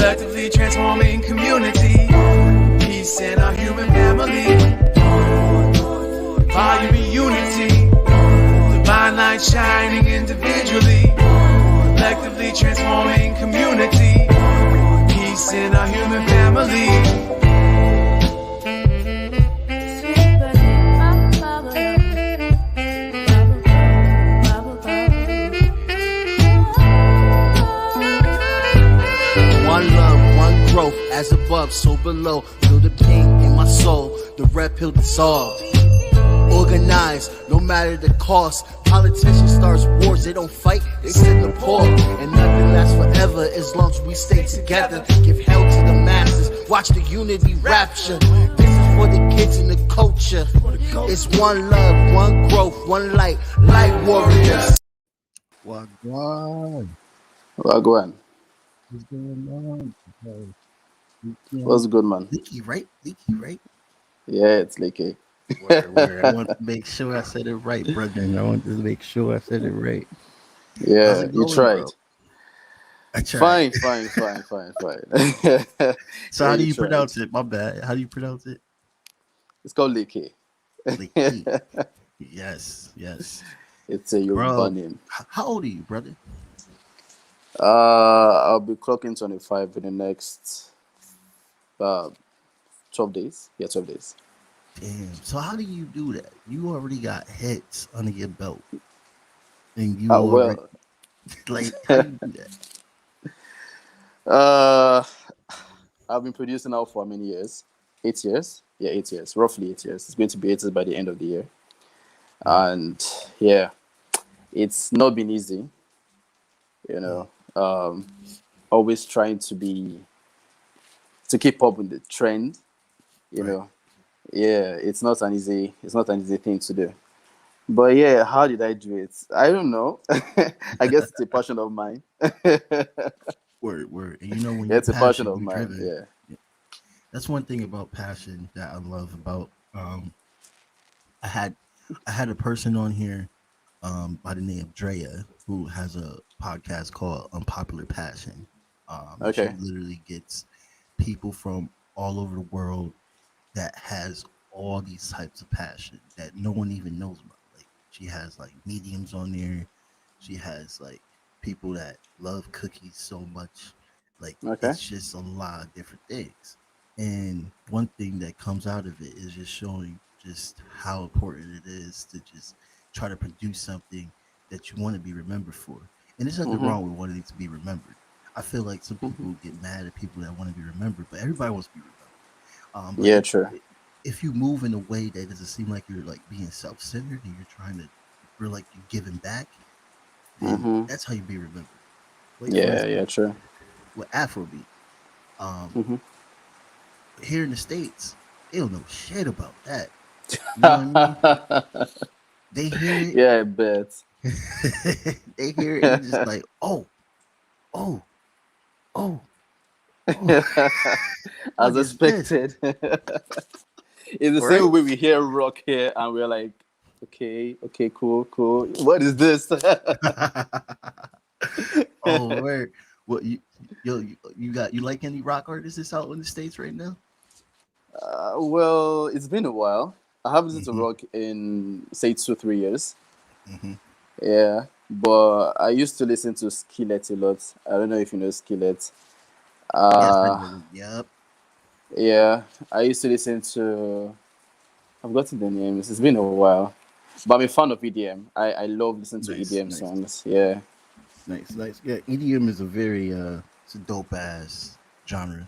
collectively transforming community. Peace in our human family. Volume in unity. Divine light shining individually. Collectively transforming community. Peace in our human family. As above, so below. Feel the pain in my soul. The red pill dissolved. Organized, no matter the cost. Politicians start wars, they don't fight, they sit in the pause. And nothing lasts forever as long as we stay together. Give hell to the masses, watch the unity rapture. This is for the kids and the culture. It's one love, one growth, one light. Light warriors. Wagwan. Wagwan. What's going on? What's good, man? Leaky, right? Yeah, it's Lekeonthebeat. Word. I want to make sure I said it right, brother. I want to make sure I said it right. Yeah, you tried. Bro? I tried. Fine. So how do you pronounce it? My bad. How do you pronounce it? It's called Lekeonthebeat. Lekeonthebeat. Yes. It's a Yoruba name. How old are you, brother? I'll be clocking 25 in the next 12 days. Yeah, 12 days. Damn. So how do you do that? You already got hits under your belt. And you like how do you do that? I've been producing now for many years? 8 years? Yeah, 8 years. Roughly 8 years. It's going to be 8 years by the end of the year. And yeah, it's not been easy. You know, always trying to keep up with the trend, you know. Yeah, it's not an easy thing to do. But yeah, how did I do it? I don't know. I guess it's a passion of mine. Word. And you know, when it's a passion of mine. Driven, yeah. That's one thing about passion that I love about. I had a person on here by the name of Drea, who has a podcast called Unpopular Passion. Okay. She literally gets people from all over the world that has all these types of passion that no one even knows about. Like, she has like mediums on there. She has like people that love cookies so much. Like, it's just a lot of different things. And one thing that comes out of it is just showing just how important it is to just try to produce something that you want to be remembered for. And there's nothing wrong with wanting to be remembered. I feel like some people get mad at people that want to be remembered, but everybody wants to be remembered. Yeah, true. If you move in a way that doesn't seem like you're like being self-centered and you're trying to feel like you're giving back, then that's how you be remembered. Like, yeah, true. With Afrobeat, here in the States, they don't know shit about that. You know what I mean? They hear it. Yeah, I bet. They hear it and just like, oh. As expected. It's the same way we hear rock here and we're like, okay, cool. What is this? Oh, word. What you like any rock artists that's out in the States right now? Well, it's been a while. I haven't listened to rock in say 2-3 years. Yeah, but I used to listen to Skillet a lot. I don't know if you know Skillet. Yep. Yeah, I used to listen to. I've forgotten the names. It's been a while, but I'm a fan of idiom. I love listening to idiom songs. Yeah. Nice. Yeah, idiom is a very it's a dope ass genre.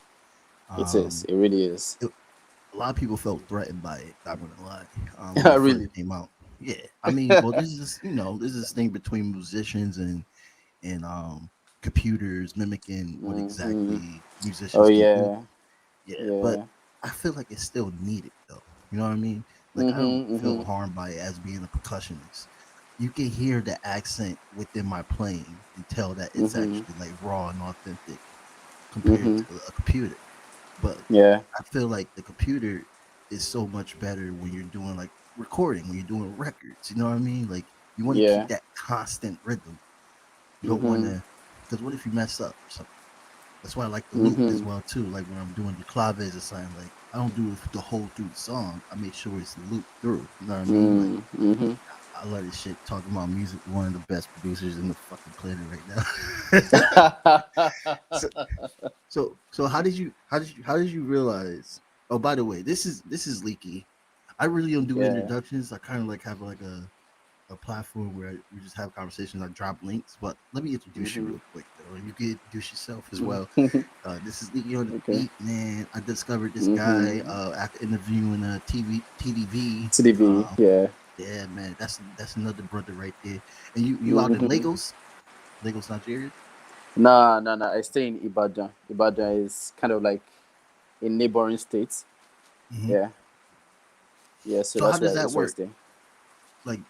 It is. It really is. A lot of people felt threatened by it. I'm gonna lie. When it really came out. Yeah, I mean, well, this is this thing between musicians and computers mimicking what exactly musicians. Oh can do. Yeah, but I feel like it's still needed though. You know what I mean? Like, I don't feel harmed by it as being a percussionist. You can hear the accent within my playing and tell that it's actually like raw and authentic compared to a computer. But I feel like the computer is so much better when you're doing like recording, when you're doing records. You know what I mean? Like, you want to keep that constant rhythm. You don't want to, because what if you mess up or something? That's why I like the loop as Mm-hmm. well too. Like when I'm doing the claves or something, like I don't do it the whole through the song. I make sure it's looped through. You know what I mean? Like Mm-hmm. I love this shit. Talking about music, one of the best producers in the fucking planet right now. so, so how did you realize? Oh, by the way, this is Leaky. I really don't do Yeah. introductions. I kind of like have like a platform where we just have conversations. I drop links, but let me introduce you Mm-hmm. real quick though. You can introduce yourself as well. Mm-hmm. This is Leaky on the Okay. beat, man. I discovered this guy Mm-hmm. after interviewing TDV. Teedeevee, yeah. Yeah, man, that's another brother right there. And you out in Mm-hmm. Lagos, Nigeria. Nah, nah, nah. I stay in Ibadan. Ibadan is kind of like in neighboring states. Hmm. Yeah, yeah. So So how that's does why that that's why I work? stay. Like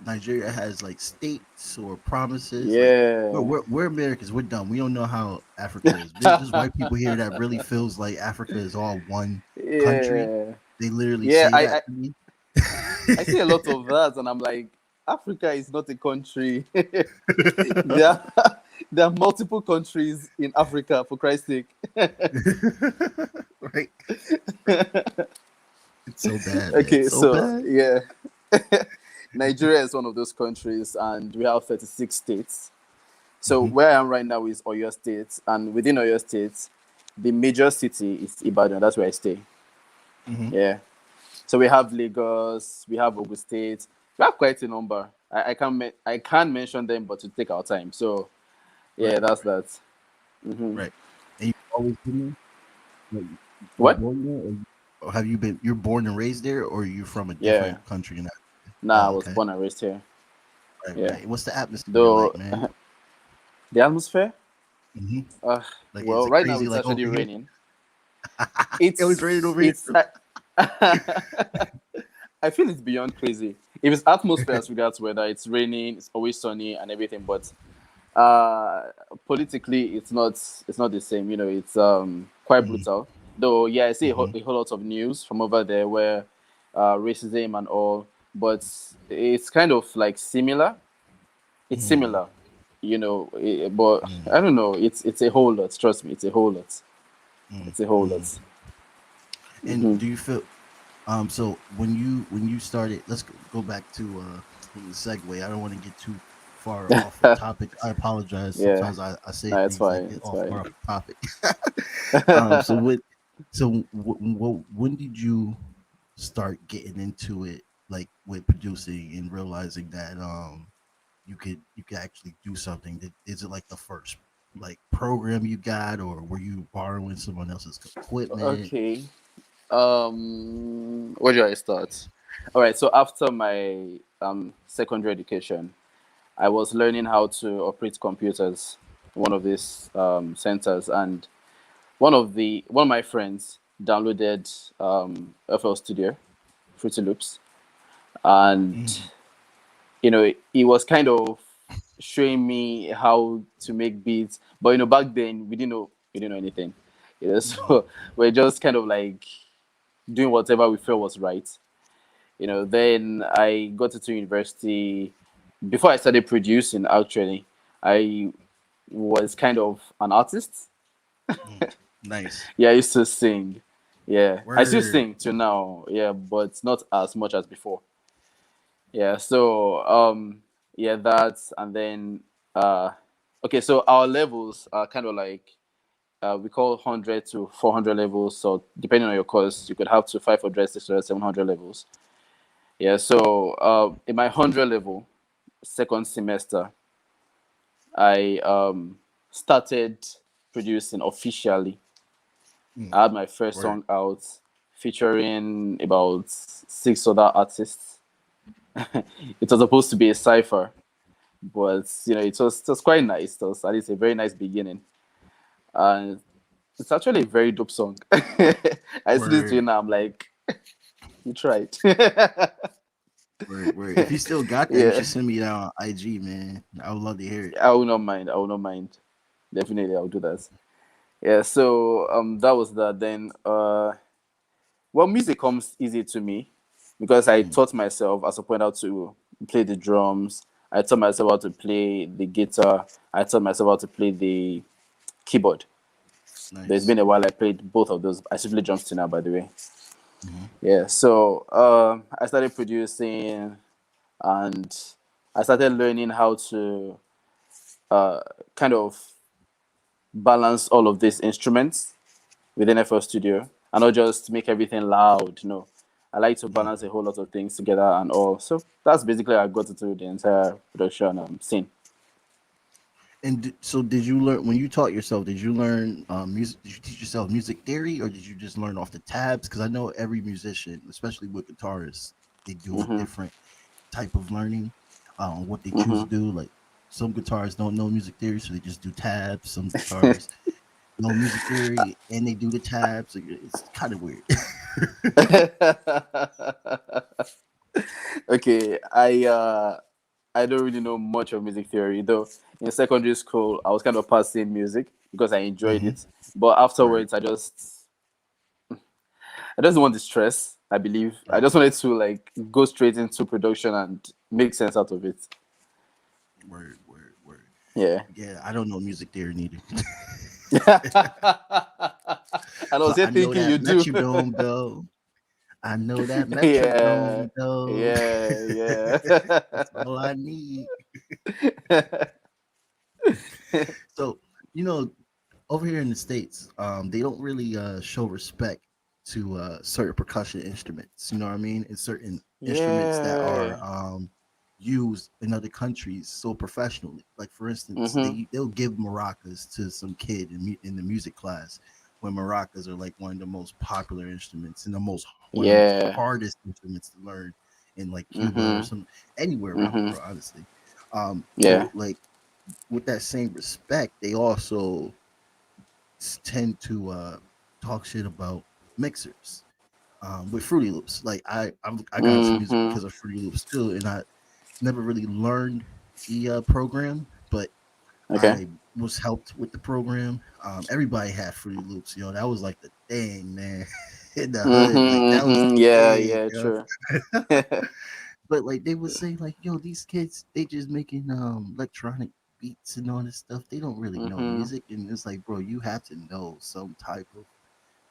Nigeria has like states or promises. Like we're, Yeah, we're, we're Americans. We're dumb. We don't know how Africa is. There's white people here that really feels like Africa is all one country. yeah, They literally yeah. say I, that I to me. I see a lot of that, and I'm like, Africa is not a country. there are, there are multiple countries in Africa, for Christ's sake. Right? It's so bad, man. Okay, It's so so bad. yeah, Nigeria is one of those countries, and we have 36 states. So Hmm. where I am right now is Oyo State, and within Oyo State, the major city is Ibadan. That's where I stay. Hmm. Yeah. So we have Lagos, we have Ogun State. We have quite a number. I can't mention them, but to take our time. So Right, yeah, that's right, that. Hmm. right. And you always been there? Like, you What? born there, or have you been? You're born and raised there, or you from a Yeah. different country? Nah, I Oh, was okay. born and raised here. Right, Yeah. right. What's the atmosphere like, Though man? the atmosphere, Hmm. uh, Like, is well, it right now crazy it's like actually over here? raining. It was raining over here It's too. I feel it's beyond crazy. If it's atmosphere as regards weather, it's raining, it's always sunny and everything, but uh politically it's not the same. It's quite brutal. Though yeah, I see Mm-hmm. a whole lot of news from over there where racism and all, but it's kind of like similar. It's Mm-hmm. similar, but I don't know. It's a whole lot. Trust me, it's a whole lot. It's a whole Mm-hmm. lot. And Hmm. do you feel so when you started, let's go back to the segue. I don't want to get too far off the topic. I apologize. Yeah, Sometimes I say no, it's things that fine. get It's off fine. far off the topic. So when did you start getting into it, like with producing and realizing that you could actually do something? Is it like the first like program you got, or were you borrowing someone else's equipment? Okay. Where do I start? All right. So after my secondary education, I was learning how to operate computers in one of these centers, and one of my friends downloaded FL Studio, Fruity Loops, and Mm, he was kind of showing me how to make beats. But back then we didn't know anything. mm, So we're just kind of like doing whatever we felt was right. Then I got into university. Before I started producing, actually, I was kind of an artist. mm. Nice. Yeah, I used to sing. Yeah, I still Word. sing till now. Yeah, but not as much as before. Yeah, so yeah, that, and then okay, so our levels are kind of like we call 100 to 400 levels. So depending on your course, you could have to 500, 600, 700 levels. Yeah, so in my 100 level, second semester, I started producing officially. Mm, I had my first word. song out featuring about six other artists. It was supposed to be a cipher, but it was quite nice. It was at least a very nice beginning, and it's actually a very dope song. I listen to it Word. now. I'm like, you tried. Word. Word. If you still got that, you Yeah, should send me that on IG, man. I would love to hear it. I will not mind. I will not mind. Definitely, I'll do that. Yeah. So that was that. Then well, music comes easy to me because I Mm, taught myself, as I pointed out, to play the drums. I taught myself how to play the guitar. I taught myself how to play the keyboard. But it's Nice. been a while I played both of those. I simply jumped to now, by the way. Hmm. Yeah, so I started producing, and I started learning how to kind of balance all of these instruments within FL Studio and not just make everything loud. No, I like to balance a whole lot of things together and all. So that's basically how I got into the entire production scene. And so, did you learn when you taught yourself? Did you learn music? Did you teach yourself music theory, or did you just learn off the tabs? Because I know every musician, especially with guitarists, they do a Hmm. different type of learning. What they choose Hmm. to do, like some guitarists don't know music theory, so they just do tabs. Some guitarists know music theory and they do the tabs. So it's kind of weird. Okay, I don't really know much of music theory, though. In secondary school, I was kind of passing music because I enjoyed Hmm. it. But Word, afterwards, I just want the stress. I believe I just wanted to like go straight into production and make sense out of it. word, word, word. Yeah. Yeah, I don't know music theory neither. And I was But here I know thinking that you do. metronome though. I know that Yeah, metronome though. yeah, yeah. That's all I need. So, you know, over here in the States, they don't really show respect to certain percussion instruments. You know what I mean? And certain instruments that are Yeah. used in other countries so professionally. Like for instance, Mhm. they'll give maracas to some kid in the music class when maracas are like one of the most popular instruments and one of the most Yeah. hardest instruments to learn in like Cuba or Mhm. some anywhere around the Mhm. world, honestly. Yeah. So like with that same respect, they also tend to talk shit about mixers with Fruity Loops. Like I got into music Mhm. because of Fruity Loops too, and I never really learned the program, but Okay. I was helped with the program. Everybody had Fruity Loops, that was like the thing, man. In the hood, like Mhm. that was Mhm. the Yeah. thing, Yeah. True. But like they would say, like, yo, these kids, they just making electronic beats and all this stuff. They don't really know Mhm. music. And it's like, bro, you have to know some type of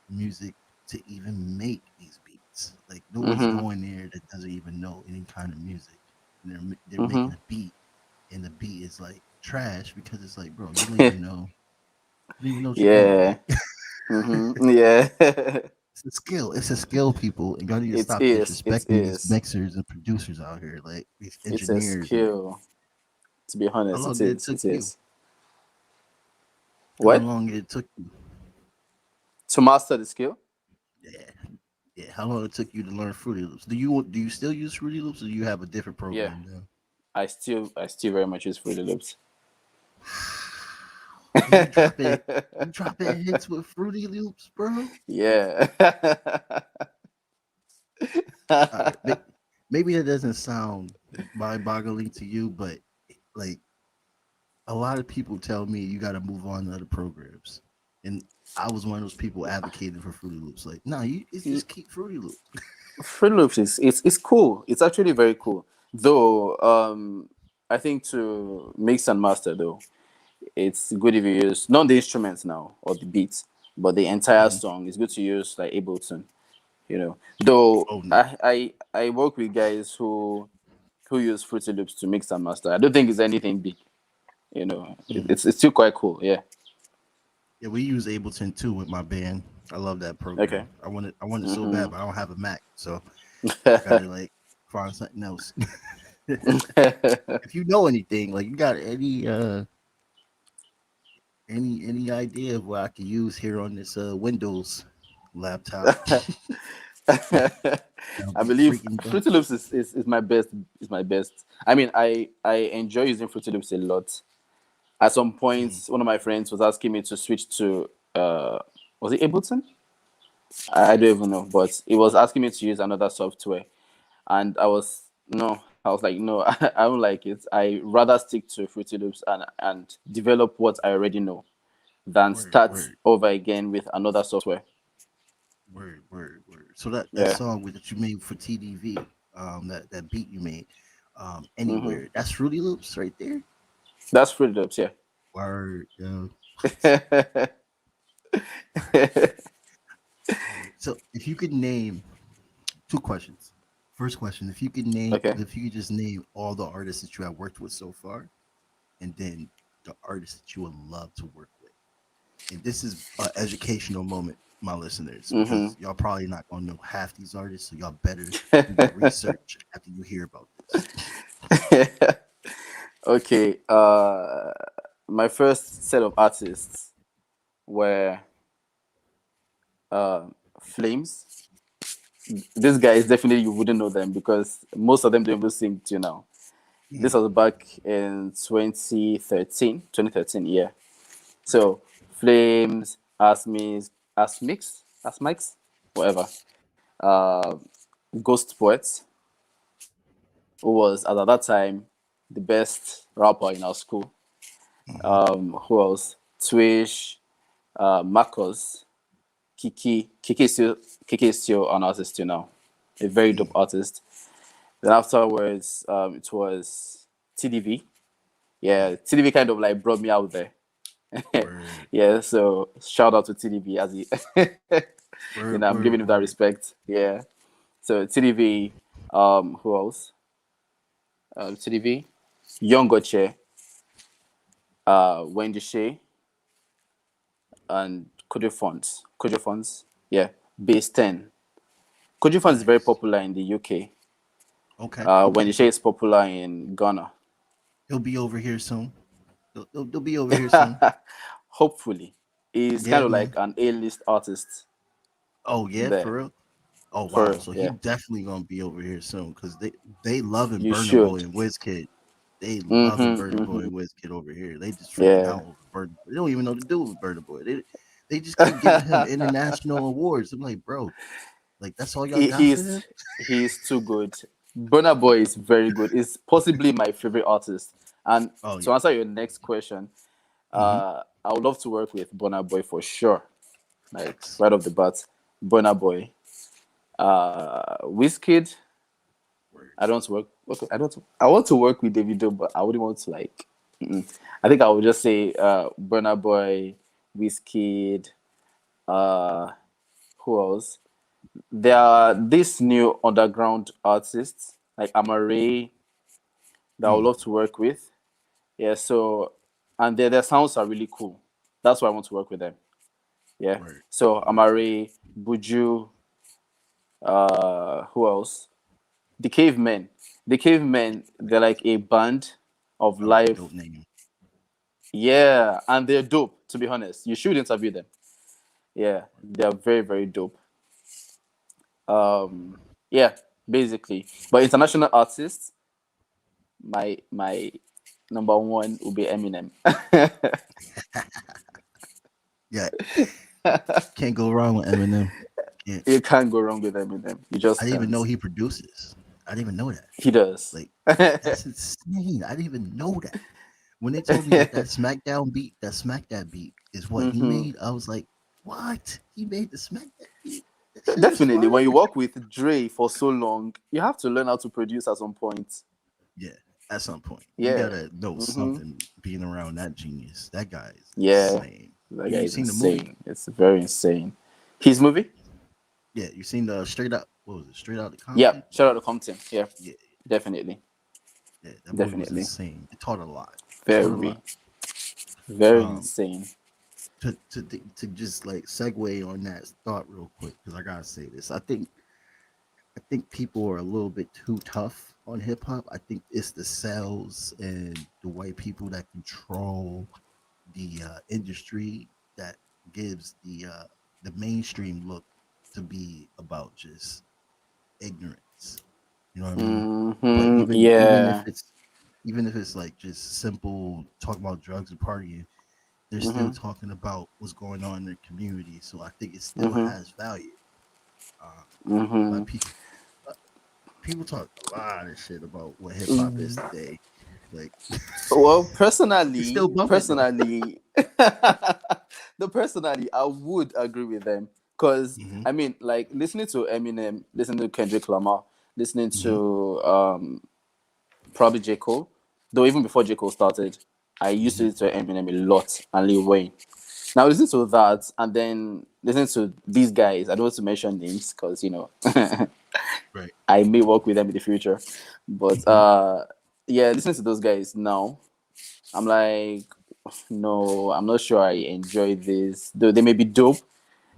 music to even make these beats. Like nobody's Mhm. going there that doesn't even know any kind of music. And they're making Mhm. a beat and the beat is like trash because it's like, bro, you don't even know what you're doing. Yeah. Like Mhm. Yeah. it's a skill. It's a skill, people. And y'all need to It stop is. It disrespecting these is. mixers and producers out here, like these It's a engineers. And skill. To be how honest, long it did it is. took It you? is. How What? long it took you? To master the skill? Yeah, yeah. How long it took you to learn Fruity Loops? Do you still use Fruity Loops, or do you have a different Yeah. program now? I still very much use Fruity Loops. You dropping hits with Fruity Loops, bro. Yeah. All right, maybe that doesn't sound mind-boggling to you, but like a lot of people tell me you got to move on to other programs, and I was one of those people advocating for Fruity Loops. Like, nah, it's just keep Fruity Loops. Fruit Loops is it's cool. It's actually very cool. Though I think to mix and master though, it's good if you use not the instruments now or the beats, but the entire Mhm. song. It's good to use like Ableton, you know. Though Oh no. I work with guys who use Fruity Loops to mix and master. I don't think it's anything big, you know. Mhm. It's still quite cool. Yeah. Yeah, we use Ableton too with my band. I love that Okay. program. I want it so Mm-hmm. bad, but I don't have a Mac, so I gotta like find something else. If you know anything, like you got any idea of what I could use here on this Windows laptop, that'll I be believe freaking dope. Fruity Loops is my best. Is my best. I mean, I enjoy using Fruity Loops a lot. At some point, Mhm. one of my friends was asking me to switch to was it Ableton? I don't even know, but it was asking me to use another software, and I was like, no, I don't like it. I rather stick to Fruity Loops and develop what I already know than Word, start word, over again with another software. word, word, word. So that Yeah. song that you made for TDV, that beat you made, Hmm. anywhere. That's Fruity Loops right there. That's Fruity Loops. Yeah. Word, yo. So if you could name two questions. First question, Okay. if you could just name all the artists that you have worked with so far, and then the artists that you would love to work with. And this is an educational moment, my listeners, Mm-hmm. because y'all probably not gonna know half these artists, so y'all better do the research after you hear about this. Okay. My first set of artists were Flames. This guy is definitely, you wouldn't know them because most of them don't even sing to you now. This Mm, was back in 2013, yeah. So Flames, Asmix, whatever. Uh, Ghost Poets, who was at that time the best rapper in our school. mhm, Who else? Twish, Marcos, Kiki. Kiki is still an artist till now, a very dope mm, artist. Then afterwards, it was Teedeevee. mm. Yeah, Teedeevee kind of like brought me out there. Word, Yeah, so shout out to Teedeevee as he, I'm giving word, him that word. respect. Yeah. So Teedeevee, who else? Teedeevee, Young Goche, Wendy Shay, and Kojo Funds. Yeah, Base 10. Kojo Funds is very Nice. popular in the UK. Okay, Wendy okay. Shay is popular in Ghana. He'll be over here soon. They'll be over here soon. Hopefully. He's kind Yeah, of like man. an A-list artist Oh yeah, there. for real. Oh For wow, real, so he yeah. definitely gonna be over here soon because they loving You Burner Boy should. and Wizkid. They loving Mm-hmm, Burner Boy mm-hmm. and Wizkid over here. They just freaking Yeah. out over Burner Boy. They don't even know what to do with Burner Boy. They just keep giving him international awards. I'm like, bro, like that's all y'all he, got for him? he's he's too good. Burna Boy is very good. He's possibly my favorite artist. And Oh to yeah. answer your next question, Mm-hmm. I would love to work with Burna Boy for sure. Like Facts. right off the bat, Burna Boy. Wizkid, Word. I don't want to work. Okay, I don't. I want to work with Davido, but I wouldn't want to like. Mm-mm. I think I would just say Burna Boy, Wizkid. Uh, who else? There are these new underground artists like Amare that I would Mm, love to work with. Yeah, so and their sounds are really cool. That's why I want to work with them. Yeah. word. So Word. Amare, Buju, who else? The Cavemen. The Cavemen, they're like a band of All right, dope live. name. Yeah, and they're dope, to be honest. You should interview them. Yeah, they're very, very dope. Yeah, basically. But international artists, my number one will be Eminem. Yeah, can't go wrong with Eminem. Can't. You can't go wrong with Eminem. You I just didn't even can't. know he produces. I didn't even know that. He does. Like that's insane. I didn't even know that. When they told me that that Smack That beat is what he Hmm. made, I was like, what? He made the Smack That beat? That shit is Definitely. When you fire. work with Dre for so long, you have to learn how to produce at some point. Yeah, at some point. You Yeah. gotta know Hmm. something being around that genius. That guy is Yeah. insane. That guy You is seen the movie? insane. It's very insane. His movie? Yeah, you seen the straight out what was it? Straight out of Yeah. Compton? Shout out to Compton. Yeah. Yeah, Definitely. yeah, that movie was Definitely. insane. It taught a lot. Taught a Very, lot. very Um insane. to just like segue on that thought real quick, because I gotta say this. I think people are a little bit too tough on hip hop. I think it's the sales and the white people that control the industry that gives the mainstream look to be about just ignorance. You know what I mean? But Hmm. Yeah. even if it's like just simple talking about drugs and partying, they're still Hmm. talking about what's going on in their community. So I think it still Hmm. has value. Uh, Hmm. but people talk a lot of shit about what hip hop is today. Like Well, it's still bumping though. personally, the personally, I would agree with them because Hmm. I mean, like listening to Eminem, listening to Kendrick Lamar, listening Hmm. to probably J Cole. Though even before J Cole started, I used to Hmm. listen to Eminem a lot and Lil Wayne. Now listen to that, and then listen to these guys. I don't want to mention names because Right. I may work with them in the future. But Mhm. yeah, listen to those guys now. I'm like, no, I'm not sure I enjoy this. Though they may be dope,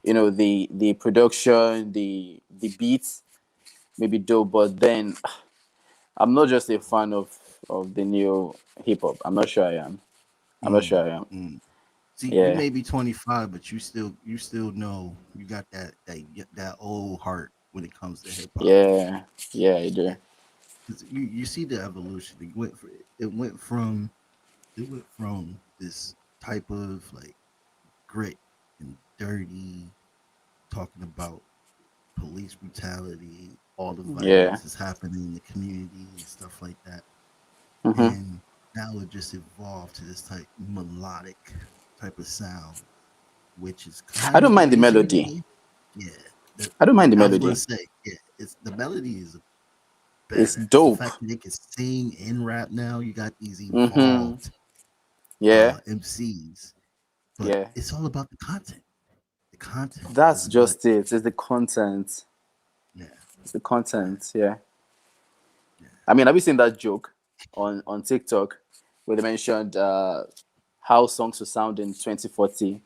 the production, the beats may be dope, but then I'm not just a fan of the new hip hop. I'm not sure I am. I'm not Mm, sure I am. mm. See, you Yeah, may be 25, but you still know you got that old heart when it comes to hip hop. yeah, yeah, I do. 'Cause you see the evolution. It went from this type of like grit and dirty, talking about police brutality, all the Yeah. violence that's happening in the community and stuff like that. hmm And now it just evolved to this type melodic type of sound, which is I kind don't of mind the easier to melody. get. Yeah, I don't mind the I was going melody. to say, yeah, it's the melody is It's badass. The dope. fact that they can sing and rap now, you got these hmm evolved Yeah, MCs, but yeah. it's all about the content. The content That's is what, just it. It's the content. yeah, It's the yeah, content. Yeah. yeah. I mean, have you seen that joke on TikTok where they mentioned how songs will sound in 2040?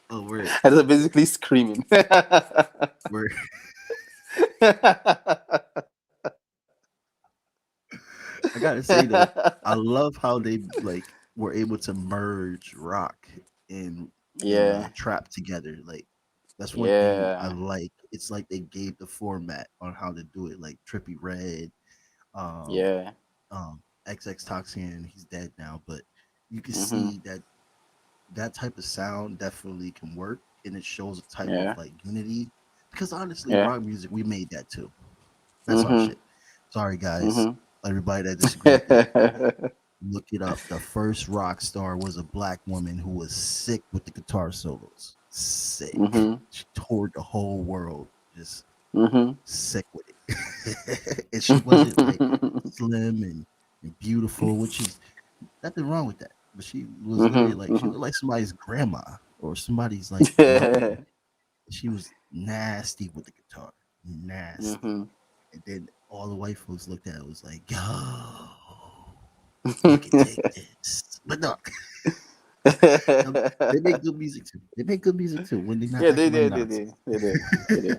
Oh, we're And they're basically screaming. we're I gotta say though, I love how they like were able to merge rock and Yeah, trap together. Like that's one thing I yeah, like. It's like they gave the format on how to do it. Like Trippy Red, um, yeah. XX Toxin, he's dead now, but you can hmm see that that type of sound definitely can work, and it shows a type of Yeah, like unity. Because honestly, yeah. rock music, we made that too. That's our hmm shit. Sorry, guys, hmm everybody that disagree with me. Look it up. The first rock star was a black woman who was sick with the guitar solos. Sick. hmm She toured the whole world, just hmm sick with it. And she wasn't like slim and beautiful, which is nothing wrong with that. But she was literally like she hmm looked like somebody's grandma or somebody's like mother. She was nasty with the guitar. Nasty. hmm And then all the white folks looked at it was like, yo, you can take this. But no, um, they make good music too. They make good music too when they're not Yeah, they acting like did, they Nazis. did, they did, they did.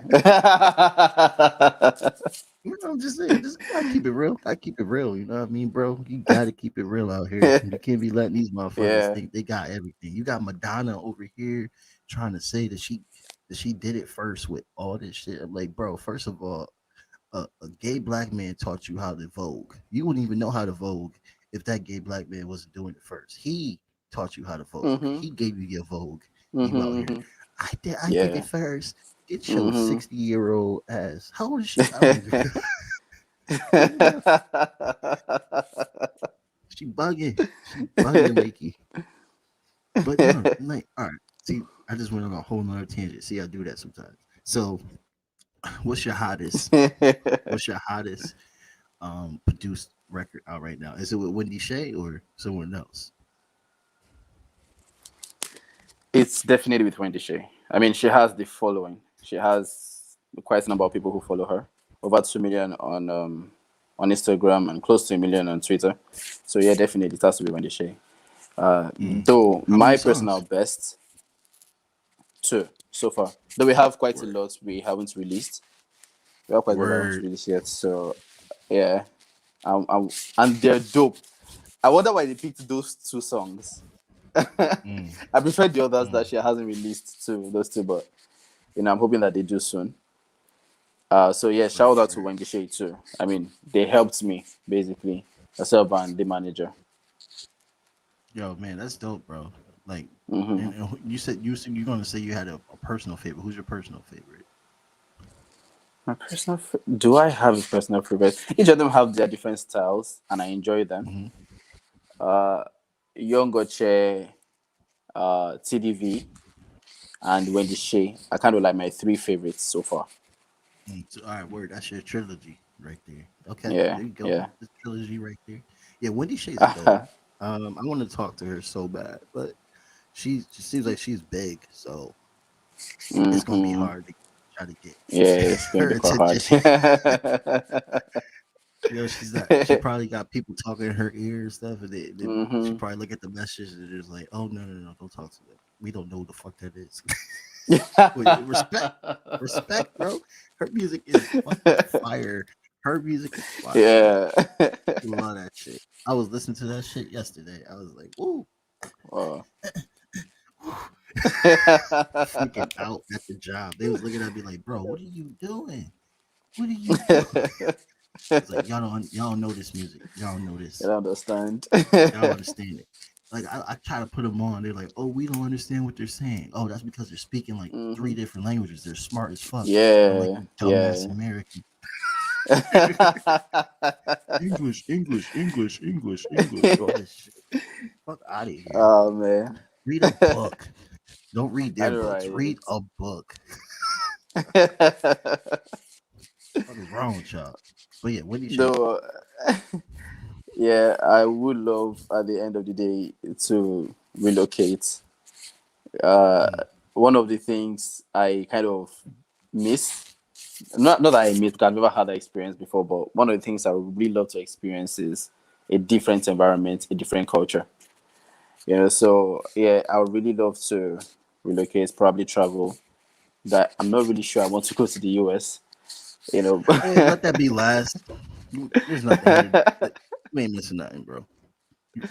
You know, I'm just saying, just I keep it real. I keep it real. You know what I mean, bro? You gotta keep it real out here. You can't be letting these motherfuckers Yeah. think they got everything. You got Madonna over here trying to say that she did it first with all this shit. I'm like, bro, first of all, a gay black man taught you how to Vogue. You wouldn't even know how to Vogue if that gay black man wasn't doing it first. He taught you how to Vogue. hmm He gave you your Vogue. You out here. hmm I did Yeah. it first. Get your hmm 60-year-old ass. How old is she? I don't even know. She bugging. She bugging Lakey. But no, like, all right. See, I just went on a whole nother tangent. See, I do that sometimes. So, what's your hottest? What's your hottest produced record out right now? Is it with Wendy Shay or someone else? It's definitely with Wendy Shay. I mean, she has the following. She has quite a number of people who follow her. Over 2 million on Instagram and close to a million on Twitter. So yeah, definitely it has to be Wendy Shay. Mm. Though How many my personal songs? best two so far. Though we have quite a Word. lot we haven't released. We have quite a lot I haven't Word. released yet. So yeah, and they're dope. I wonder why they picked those two songs. Mm. I prefer the others Mm. that she hasn't released too, those two, but I'm hoping that they do soon. So yeah, Word. shout out to Word. Wendy Shay too. I mean, they helped me basically, herself and the manager. Yo, man, that's dope, bro. Like, hmm and you said you're gonna say you had a personal favorite. Who's your personal favorite? My do I have a personal favorite? Each of them have their different styles, and I enjoy them. Mm-hmm. Uh, Young Goche, Teedeevee, and Wendy Shay. I kind of like my three favorites so far. So, all right, word. That's your trilogy right there. Okay, Yeah, there you go. yeah. The trilogy right there. Yeah, Wendy Shay's dope. I want to talk to her so bad, but she seems like she's big, so it's gonna be Mm-hmm. hard to try to get Yeah, it's gonna her be quite hard. attention. She's not. She probably got people talking in her ear and stuff, and she Mm-hmm. probably look at the message and it's like, "Oh no, don't talk to them. We don't know what the fuck that is." Wait, respect, bro. Her music is fucking fire. Her music is fire, bro. Yeah. Love that shit. I was listening to that shit yesterday. I was like, "Woo, Oh. freaking out at the job." They was looking at me like, "Bro, what are you doing? What are you doing?" It's like y'all don't know this music. Y'all don't know this. I don't understand. Y'all don't understand it. Like I try to put them on. They're like, "Oh, we don't understand what they're saying." Oh, that's because they're speaking like Mhm. 3 different languages. They're smart as fuck. I'm like, Yeah, you dumbass yeah. American. English. All this shit. Fuck out of here. Oh man. Read a book. Don't read I their know, books. right? Read a book. What is wrong with y'all? But yeah, Wendy Shay. No, yeah, I would love at the end of the day to relocate. Uh, one of the things I kind of miss, not that I miss, because I've never had that experience before, but one of the things I would really love to experience is a different environment, a different culture. So yeah, I would really love to relocate, probably travel. That I'm not really sure I want to go to the US. Hey, let that be last. There's nothing here. You ain't missing nothing, bro.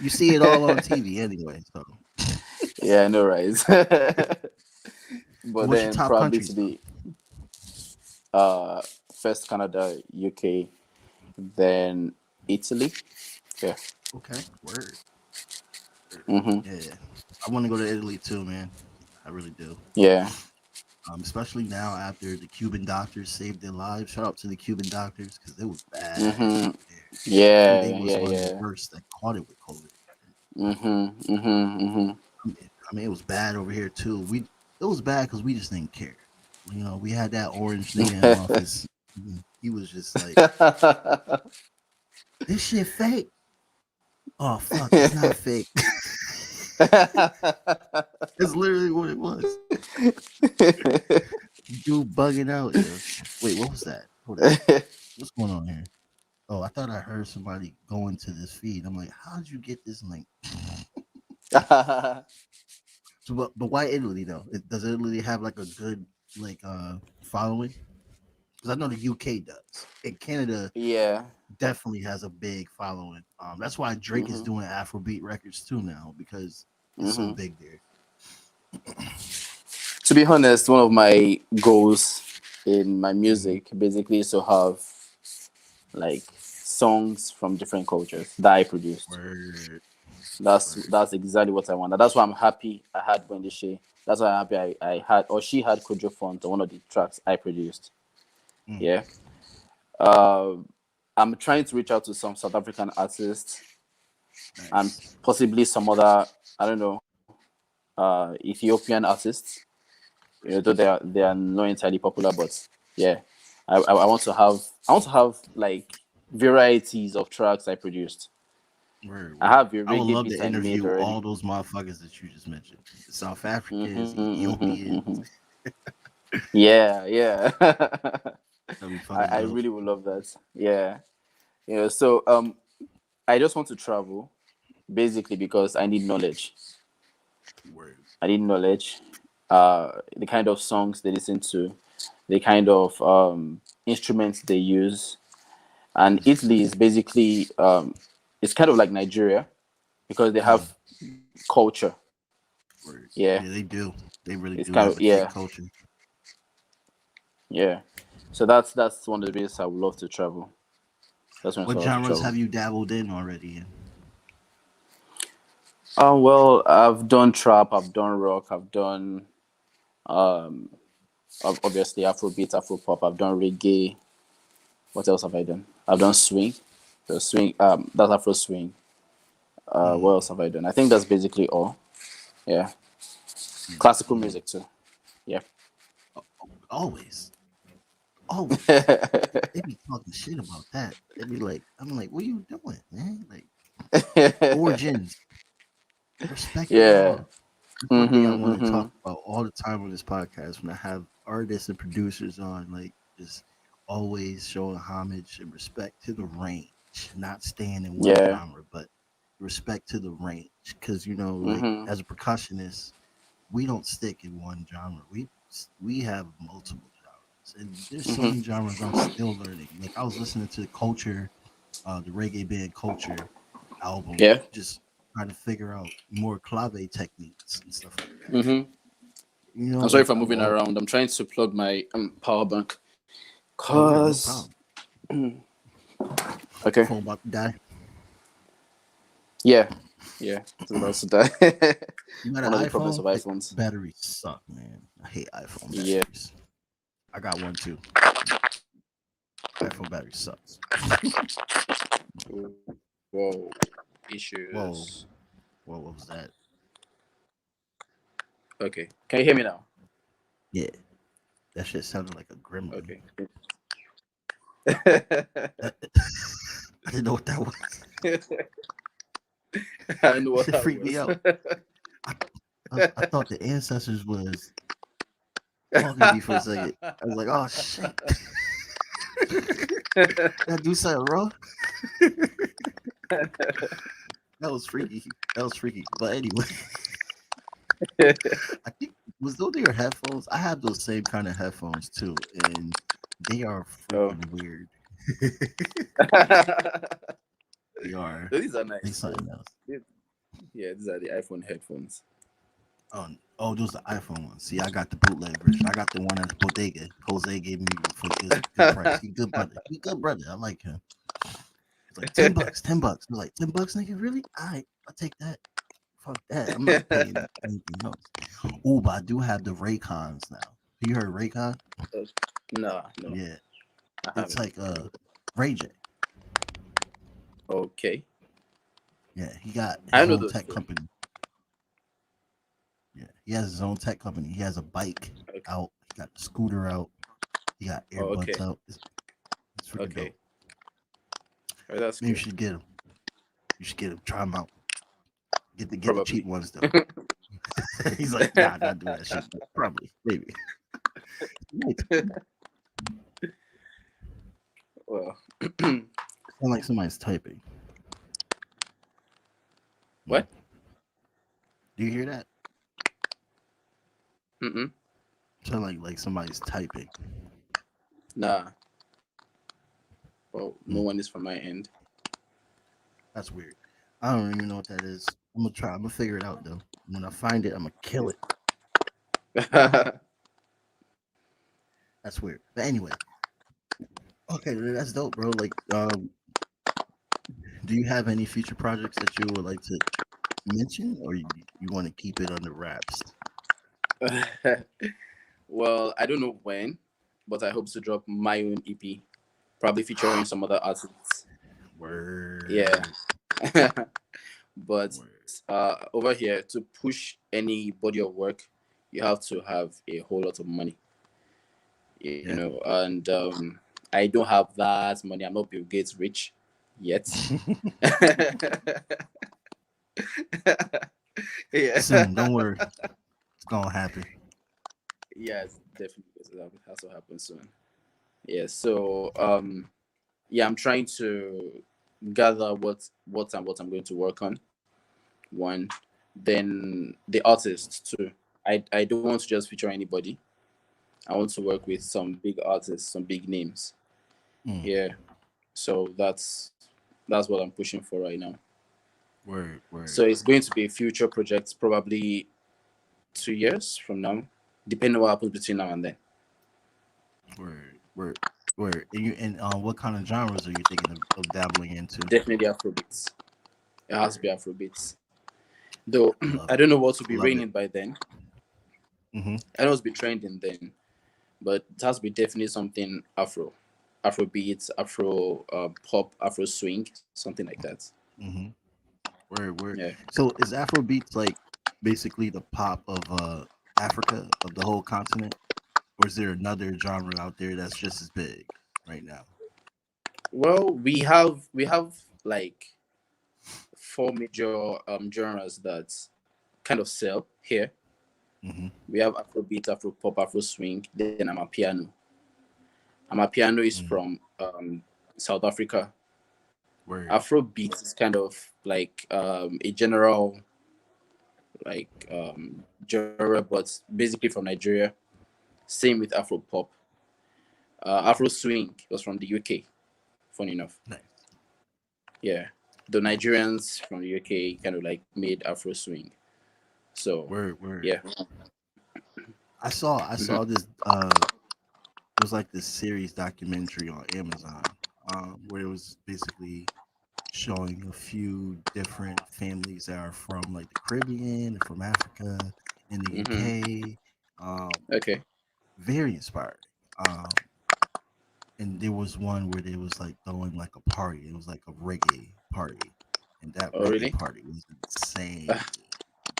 You see it all on TV anyway. So, Yeah, I know, right? But what's your then top probably to countries though? the uh first Canada, UK, then Italy. Yeah. Okay, word. Mm-hmm. Yeah, I want to go to Italy too, man. I really do. Yeah. Especially now after the Cuban doctors saved their lives. Shout out to the Cuban doctors because it was bad Mm-hmm. over there. I think Yeah, they was yeah, one of the yeah. first that caught it with COVID. Mm-hmm. Mm-hmm. Mm-hmm. I mean, it was bad over here too. It was bad because we just didn't care. We had that orange nigga in office. He was just like, "This shit fake." Oh fuck, it's not fake. It's literally what it was. Dude bugging out, yo. Wait, what was that? Hold on. What's going on here? Oh, I thought I heard somebody going to this feed. I'm like, how did you get this link? So, but why Italy though? Does Italy have like a good like following? Because I know the UK does, and Canada Yeah. definitely has a big following. That's why Drake is Mm-hmm. doing Afrobeat records too now because it's so Mm-hmm. big there. To be honest, one of my goals in my music basically is to have like songs from different cultures that I produced. Word, word. That's exactly what I want. That's why I'm happy I had Wendy Shay. That's why I'm happy I had, or she had Kojo Font on one of the tracks I produced. Mm, Yeah. Uh, I'm trying to reach out to some South African artists and nice. possibly some other, I don't know, Ethiopian artists. Though they are not entirely popular, but yeah, I want to have like varieties of tracks I produced. Word, I word. have a I would reggae love beat to I made interview all already. those motherfuckers that you just mentioned. The South Africans, Mm-hmm, mm-hmm, Ethiopians. mm-hmm. Yeah, yeah. That'd be fucking I dope. really would love that. Yeah. So I just want to travel basically because I need knowledge. Word. I need knowledge. The kind of songs they listen to, the kind of instruments they use. And Italy is basically it's kind of like Nigeria because they Mm, have culture. word. Yeah. Yeah, they do. They really It's do kind have of a thick yeah, culture. yeah. So that's one of the reasons I would love to travel. That's when I What love to genres travel. have you dabbled in already? Oh well, I've done trap, I've done rock, I've done um obviously Afrobeat, Afropop, I've done reggae. What else have I done? I've done swing. The swing that's Afro swing. What else have I done? I think that's basically all. Yeah. Yeah. Classical music too. Yeah. Always. Always. They be talking shit about that. They be like, I'm like, what are you doing, man? Like origins. Respect it Yeah. all. one thing I want to Mm-hmm. talk about all the time on this podcast when I have artists and producers on, like just always showing homage and respect to the range, not staying in one Yeah. genre, but respect to the range. Because like Mm-hmm. as a percussionist, we don't stick in one genre. We have multiple genres, and there's so Mm-hmm. many genres I'm still learning. Like I was listening to the Culture, the reggae band Culture album, Yeah. just trying to figure out more clave techniques and stuff like that. Mm-hmm. I'm sorry Like for I'm moving all around. I'm trying to plug my power bank. oh yeah, no Cause problem. okay. Phone about to die. Yeah. Yeah. It's about to die. You got One of an the problems iPhone? of Like iPhones. batteries suck, man. I hate iPhone Yeah. batteries. I got one too. iPhone battery sucks. Whoa. Whoa, Issues. what was that? Okay. Can you hear me now? Yeah, that shit sounded like a gremlin. Okay. That, I didn't know what that was. I know what Shit that freaked me was. out. I, I thought the ancestors was talking to me for a second. I was like, oh shit. Did I do something wrong? That was freaky. That was freaky. But anyway, I think was those your headphones? I have those same kind of headphones too, and they are Oh. freaking weird. They are. These are They nice though. something else. Yeah, these are the iPhone headphones. Oh, those are iPhone ones. See, I got the bootleg version. I got the one at Bodega. Jose gave me for good price. He good brother. He good brother. I like him. It's like $10. $10. They're like $10, nigga. Really? All right, I'll take that. Fuck that. I'm not paying anything else. Oh, but I do have the Raycons now. You heard Raycon? No, no, Yeah, I it's haven't. like Ray J. Okay. Yeah, he got I his know own those tech two. company. Yeah, he has his own tech company. He has a bike Okay. out. He got the scooter out. He got Oh, earbuds okay. out. It's freaking Okay. dope. Oh, that's Maybe you cool. should get him. You should get him. Try him out. Get the cheap Probably. ones though. He's like, nah, not doing that shit. But probably, maybe. Well. Sound like somebody's typing. What? Do you hear that? Mm-mm. Sound like somebody's typing. Nah. Well, no Mm, one is from my end. that's weird. I don't even know what that is. I'm gonna try. I'm gonna figure it out though. When I find it, I'm gonna kill it. That's weird. But anyway, okay, that's dope, bro. Like, do you have any future projects that you would like to mention, or you want to keep it under wraps? Well, I don't know when, but I hope to drop my own EP, probably featuring some other artists. Yeah. Word, But word. over here, to push any body of work, you have to have a whole lot of money, Yeah. and I don't have that money. I'm not Bill Gates rich yet. Yeah. Soon, don't worry. It's gonna happen. Yes, definitely. It has to happen soon. Yeah. So yeah, I'm trying to gather what I'm going to work on. One, then the artists too. I don't want to just feature anybody. I want to work with some big artists, some big names. Mm, Yeah. So that's what I'm pushing for right now. word, So word, it's going to be a future project, probably 2 years from now, depending on what happens between now and then. word, word. And what kind of genres are you thinking of dabbling into? Definitely Afrobeats. It has to be Word. Afrobeats. Though I love I it. don't know what will I be love it. raining by then. Mm-hmm. I know it's be trending then, but it has to be definitely something Afro beats, Afro pop, Afro swing, something like that. Mm-hmm. Word, word. Yeah. So is Afrobeats like basically the pop of Africa, of the whole continent, or is there another genre out there that's just as big right now? Well, we have like four major genres that kind of sell here. We have Afrobeat, Afropop, Afro swing. Then I'm a piano. I'm a piano is from South Africa. Word. Afrobeat is kind of like a general genre, but basically from Nigeria. Same with Afropop. Afro swing was from the UK. Funny enough, Nice. yeah. The Nigerians from the UK kind of like made Afro swing. So Word. yeah. I saw this it was like this series documentary on Amazon, where it was basically showing a few different families that are from like the Caribbean and from Africa in the UK. Okay. Very inspiring. And there was one where they was like throwing like a party. It was like a reggae party, and that Oh reggae really? party was insane.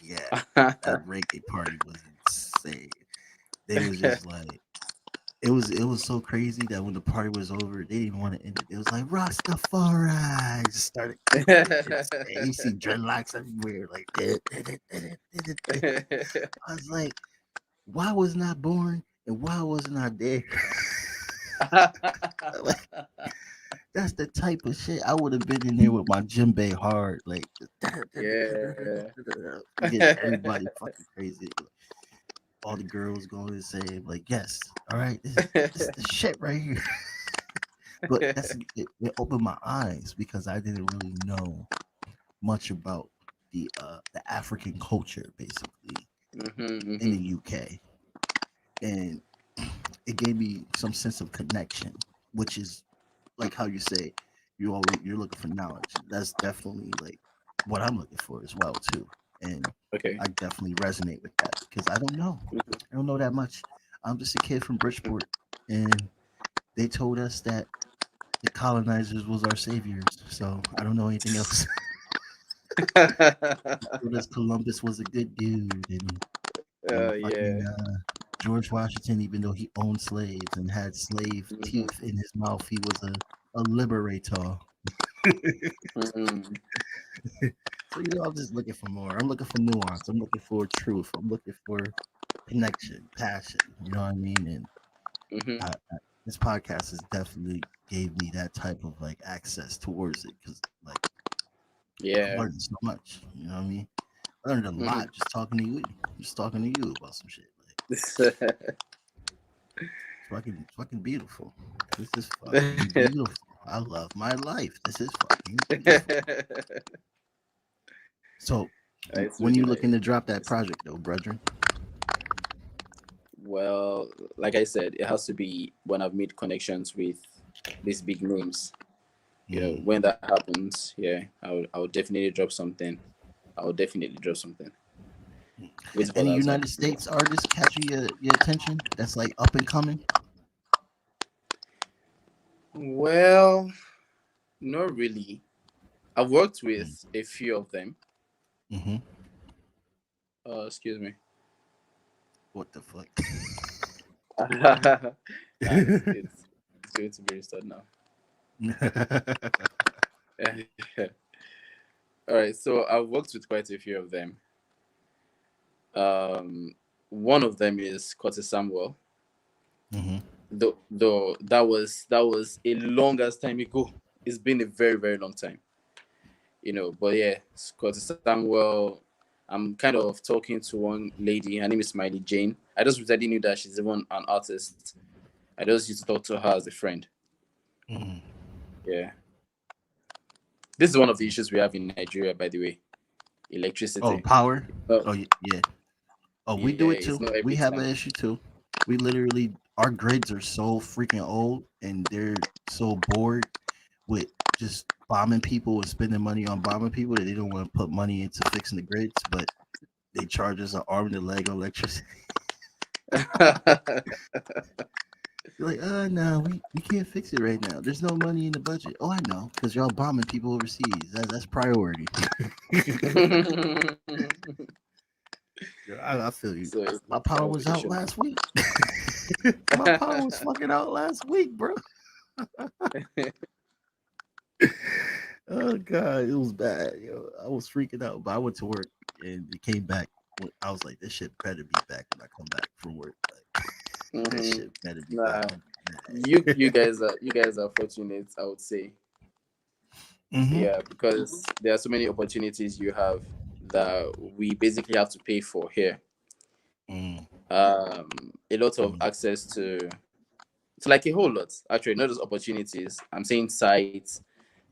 Yeah, that reggae party was insane. They was just like it was so crazy that when the party was over, they didn't want to end it. It was like Rastafari. Just started and you see dreadlocks everywhere, like I was like, why wasn't I born and why wasn't I there? Like, that's the type of shit I would have been in there with my djembe hard, like Yeah. get everybody fucking crazy. All the girls going to say like, yes, all right, this is the shit right here. But it opened my eyes because I didn't really know much about the African culture basically in the UK, and it gave me some sense of connection, which is like how you say you're looking for knowledge. That's definitely like what I'm looking for as well too, and Okay. I definitely resonate with that because I don't know that much. I'm just a kid from Bridgeport, and they told us that the colonizers was our saviors, so I don't know anything else. Told us Columbus was a good dude, and fucking Yeah. George Washington, even though he owned slaves and had slave teeth in his mouth, he was a liberator. Mhm. So I'm just looking for more. I'm looking for nuance. I'm looking for truth. I'm looking for connection, passion. You know what I mean? And Mhm. this podcast has definitely gave me that type of like access towards it because like I'm Yeah. learning so much. You know what I mean? I learned a lot just talking to you about some shit. Like it's fucking beautiful. This is fucking beautiful. I love my life. This is fucking beautiful. So, It's when really you looking to nice. drop that project, though, brethren? Well, like I said, it has to be when I've made connections with these big names. When that happens, yeah, I will definitely drop something. I will definitely drop something. Wait for Any that to United happen. States artists catching your attention? That's like up and coming. Well, not really. I've worked Mm. with a few of them. Mm-hmm. Excuse me. What the fuck? Nah, it's going to be restored now. All right, so I've worked with quite a few of them. Um, one of them is Curtis Samuel. Mm-hmm. Though that was a long as time ago. It's been a very very long time. But yeah, Curtis Samuel. I'm kind of talking to one lady. Her name is Smiley Jane. I just recently knew that she's even an artist. I just used to talk to her as a friend. Mm-hmm. Yeah. This is one of the issues we have in Nigeria, by the way. Oh, Electricity. power. Oh, Oh yeah. Oh, we do yeah, it it's too. not We every have an time. issue too. We literally our grids are so freaking old, and they're so bored with just bombing people and spending money on bombing people that they don't want to put money into fixing the grids, but they charge us an arm and a leg of electricity. You're like, no, we can't fix it right now. There's no money in the budget. Oh, I know, because y'all bombing people overseas. That's priority. Yeah, I feel you. So it's My not power was out salvation. last week. My power was fucking out last week, bro. Oh god, it was bad. Yo, I was freaking out, but I went to work and it came back I was like, this shit better be back when I come back from work. Like, that Mm-hmm. shit better be Nah, back. I'm you guys are fortunate, I would say. mm-hmm. Yeah, because there are so many opportunities you have that we basically have to pay for here. Mm, A lot of mm, access to it's like a whole lot actually, not just opportunities. I'm saying sites,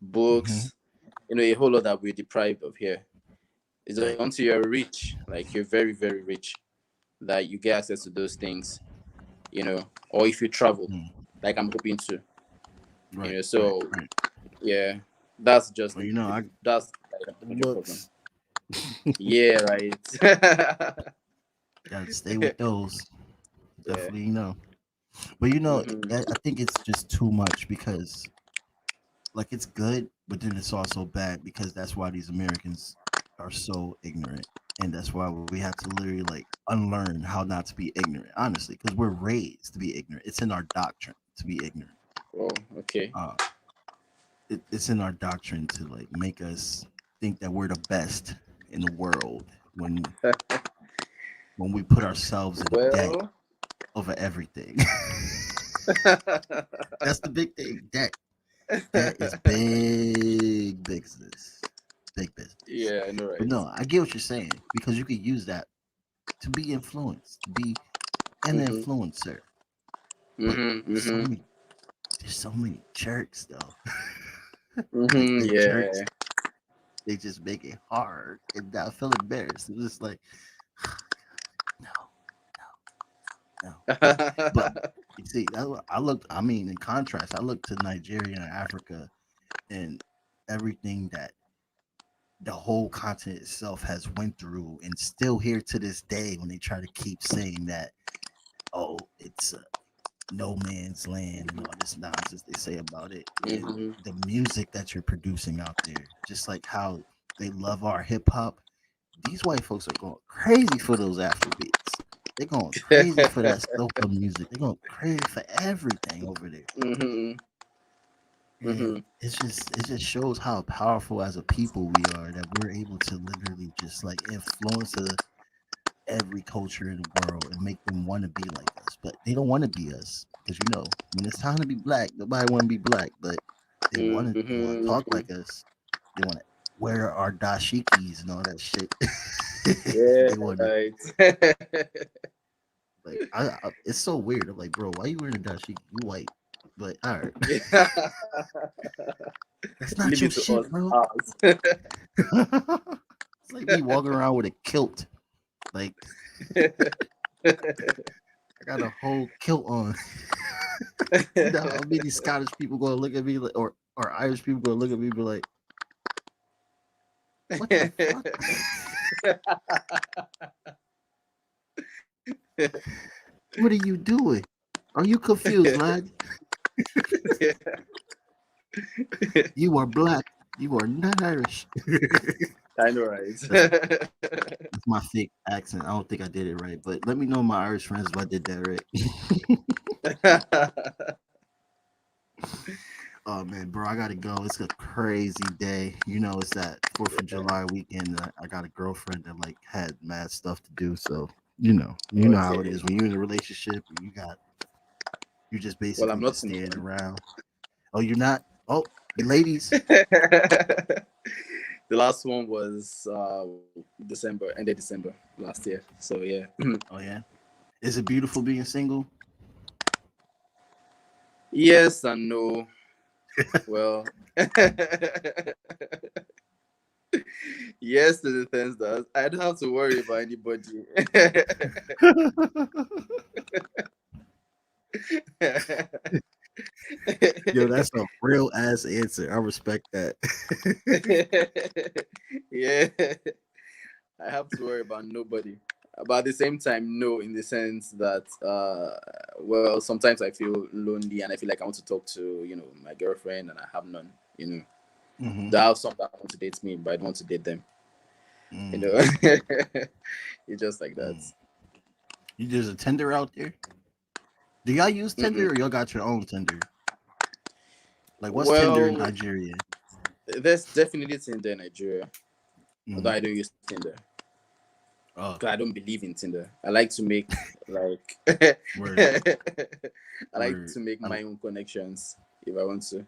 mm-hmm. books, a whole lot that we're deprived of here. It's Right. until you're rich, like you're very, very rich, that you get access to those things, or if you travel, Mm, like I'm hoping to, right. Right. so Right. yeah, that's just Well, you know, I that's got like the the major problem. books. Yeah, right. Gotta stay with those. Yeah. Definitely, But Hmm. I think it's just too much because like it's good, but then it's also bad because that's why these Americans are so ignorant, and that's why we have to literally like unlearn how not to be ignorant. Honestly, because we're raised to be ignorant. It's in our doctrine to be ignorant. Oh, okay. Uh, it's in our doctrine to like make us think that we're the best in the world when we put ourselves in debt Well, over everything. That's the big thing. Debt is big business. Big business. yeah, I know, But right? no, I get what you're saying because you could use that to be influenced, to be an Mm-hmm. influencer. But Mm-hmm. so Mm-hmm. many, there's so many jerks though. Like Mm-hmm. the jerks, Yeah. they just make it hard, and I feel embarrassed. It's just like, no, no, no. But you see, I looked. I mean, in contrast, I looked to Nigeria and Africa and everything that the whole continent itself has went through and still here to this day when they try to keep saying that, oh, it's no man's land and all this nonsense they say about it, and Mm-hmm. the music that you're producing out there, just like how they love our hip hop. These white folks are going crazy for those Afrobeats. They're going crazy for that soca music. They're going crazy for everything over there. Mm-hmm. And Mm-hmm. it just shows how powerful as a people we are that we're able to literally just like influence every culture in the world and make them want to be like us. But they don't want to be us because when it's time to be black, nobody want to be black, but they want to talk Mm-hmm. like us. They want to wear our dashikis and all that shit. Yeah, They want to right. like it's so weird. I'm like, bro, why you wearing a dashiki? You white. But all right. Yeah. That's not Leave your it to shit, us. bro. Us. It's like me walking around with a kilt. Like I got a whole kilt on. How many Scottish people gonna look at me like, or Irish people gonna look at me and be like, what the fuck? What are you doing? Are you confused, lad? You are black. You are not Irish. I know, right? That's my fake accent. I don't think I did it right, but let me know, my Irish friends, if I did that right. Oh man, bro, I gotta go. It's a crazy day. It's that 4th of July weekend. And I got a girlfriend that like had mad stuff to do. So you know how it Okay. is when you're in a relationship. You're just Well, I'm basically not just in standing one. around. Oh, you're not. Oh, ladies. The last one was December, ended December last year. So yeah. Oh yeah. Is it beautiful being single? Yes and no. Well, yes to the sense that I don't have to worry about anybody. Yo, that's a real ass answer. I respect that. Yeah, I have to worry about nobody. But at the same time, no, in the sense that, well, sometimes I feel lonely and I feel like I want to talk to, my girlfriend and I have none, you know. Hmm. They have some that want to date me, but I don't want to date them, you Mm, know. It's just like that. mm. There's a Tinder out there. Do y'all use Mm-mm. Tinder or y'all got your own Tinder? Like, what's Tinder in Well, Nigeria? there's definitely Tinder in Nigeria, although Mm. I don't use Tinder. Oh, 'Cause I don't believe in Tinder. I like to make like word, I like word. to make my own connections if I want to.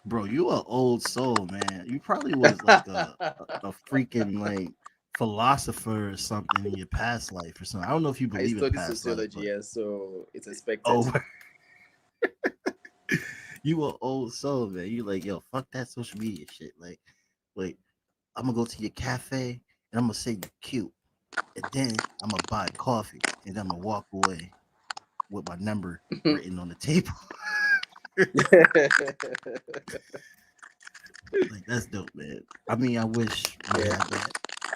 Bro, you a old soul, man. You probably was like a freaking like philosopher or something in your past life or something. I don't know if you I believe in study past life, sociology, but yeah, so it's expected. oh, you a old soul, man. You like, yo, fuck that social media shit. Like, I'm gonna go to your cafe and I'm gonna say you're cute, and then I'm gonna buy coffee and I'm gonna walk away with my number written on the table. Like that's dope, man. I mean, I wish we Yeah. had that.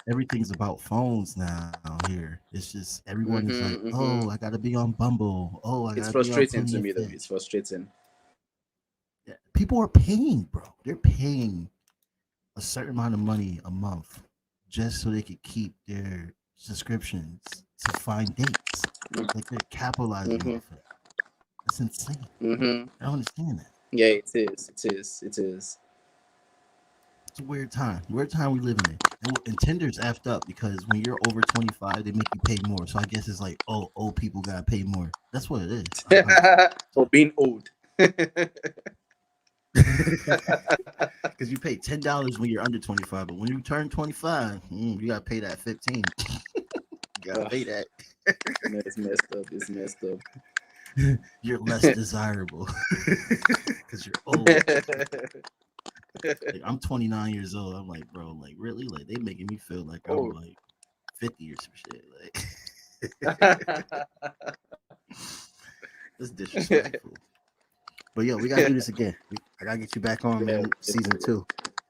Everything's about phones now here. It's just everyone is like, Mm-hmm, oh, mm-hmm. I gotta be on Bumble. Oh, I It's gotta be on frustrating Plenty to of me though. It's Fish. frustrating. Yeah. People are paying, bro. They're paying a certain amount of money a month just so they could keep their subscriptions to find dates. Like they're capitalizing Mm-hmm, off it. That's insane. mm-hmm. I don't understand that. Yeah, it is. It is. It is. It's a weird time. Weird time we living in. And Tinder's effed up because when you're over 25, they make you pay more. So I guess it's like, oh, old people gotta pay more. That's what it is. Or being old. Because you pay $10 when you're under 25, but when you turn 25, you gotta pay that 15. You gotta Ugh, pay that. no, it's messed up. It's messed up. You're less desirable because you're old. Like I'm 29 years old. I'm like, bro, like really? Like they making me feel like I'm Oh. like 50 or some shit. Like that's disrespectful. But yo, we gotta do this again. I gotta get you back on, Yeah, man. Season definitely. 2.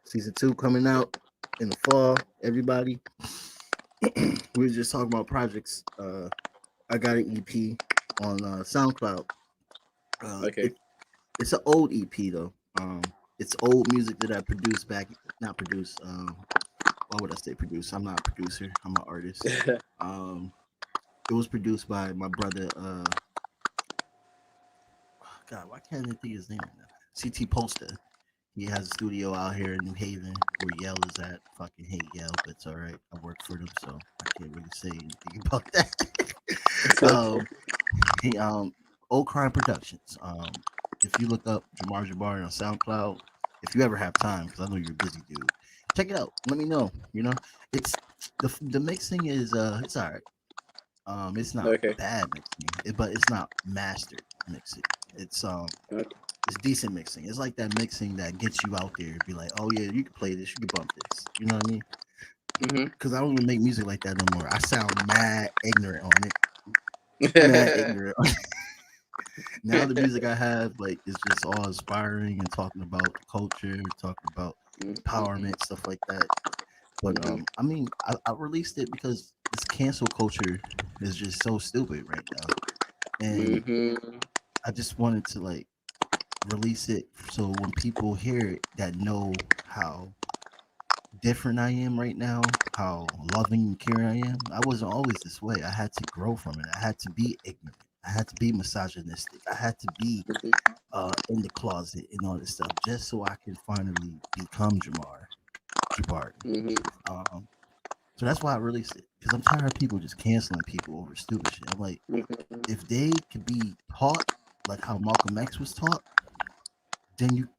Season 2 coming out in the fall. Everybody. We were just talking about projects. I got an EP on SoundCloud. Okay. It's an old EP though. It's old music that I produced back, not produced. Why would I say produce? I'm not a producer. I'm an artist. Um, it was produced by my brother. God, why can't I think his name right now? CT Poster. He has a studio out here in New Haven where Yale is at. Fucking hate Yale, but it's all right. I work for them, so I can't really say anything about that. Okay. He Old Crime Productions. If you look up Jamar Jabari on SoundCloud, if you ever have time, because I know you're a busy dude, check it out. Let me know. It's the mixing is it's all right. It's not Okay. bad mixing, but it's not mastered mixing. It's um Okay. it's decent mixing. It's like that mixing that gets you out there. Be like, oh yeah, you can play this, you can bump this. You know what I mean? Mm-hmm. Because I don't even make music like that no more. I sound mad ignorant on it. Mad ignorant. Now the music I have like is just all inspiring and talking about culture, talking about Mm-hmm. empowerment, stuff like that. But Mm-hmm. I mean, I released it because this cancel culture is just so stupid right now, and Mm-hmm. I just wanted to like release it so when people hear it that know how different I am right now, how loving and caring I am. I wasn't always this way. I had to grow from it. I had to be ignorant. I had to be misogynistic. I had to be in the closet and all this stuff just so I can finally become Jabari. Mm-hmm. Um, so that's why I released it because I'm tired of people just canceling people over stupid shit. I'm like, if they could be taught like how Malcolm X was taught, then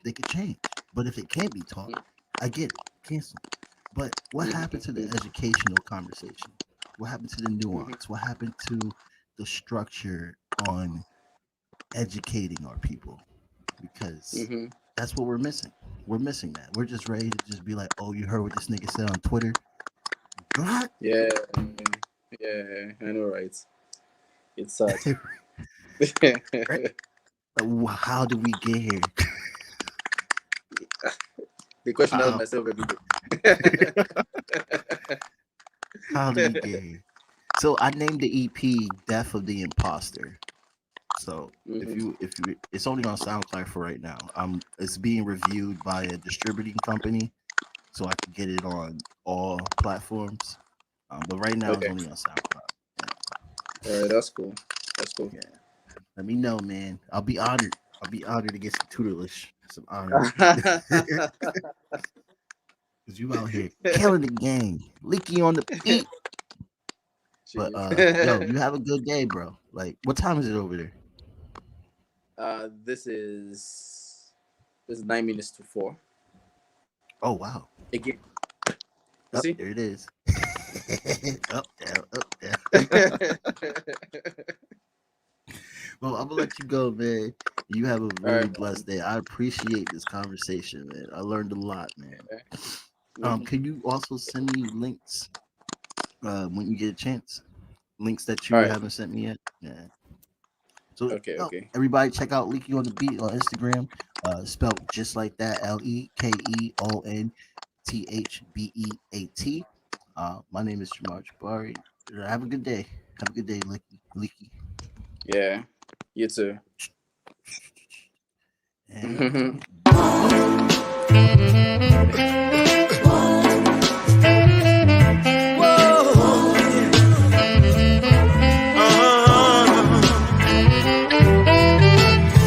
they could change. But if it can't be taught, I get it, cancel. But what happened to the educational conversation? What happened to the nuance? What happened to the structure on educating our people? Because Mm-hmm. that's what we're missing. We're missing that. We're just ready to just be like, oh, you heard what this nigga said on Twitter? God. Yeah. Yeah. I know, right? It's sad. Right? How did we get here? The question I ask How? myself every day. How did we get here? So I named the EP "Death of the Imposter." So Mm-hmm. it's only on SoundCloud for right now. It's being reviewed by a distributing company, so I can get it on all platforms. But right now it's Okay. only on SoundCloud. Yeah, All right. That's cool. That's cool. yeah. Let me know, man. I'll be honored. I'll be honored to get some tutelage, some honor, because you out here killing the game. Leaky on the beat. But Jeez. yo, you have a good day, bro. Like, what time is it over there? This is 9 minutes to 4. Oh wow. Again, you Up see? there it is. Up down, up down. Well, I'm gonna let you go, man. You have a All very right, blessed day. I appreciate this conversation, man. I learned a lot, man. man. Can you also send me links when you get a chance? Links that you All right. haven't sent me yet. Yeah. So Okay. everybody check out Lekeonthebeat on Instagram. Spelled just like that. Lekeonthebeat. My name is Jamar Jabari. Have a good day. Have a good day, Leaky. Yeah. You too. And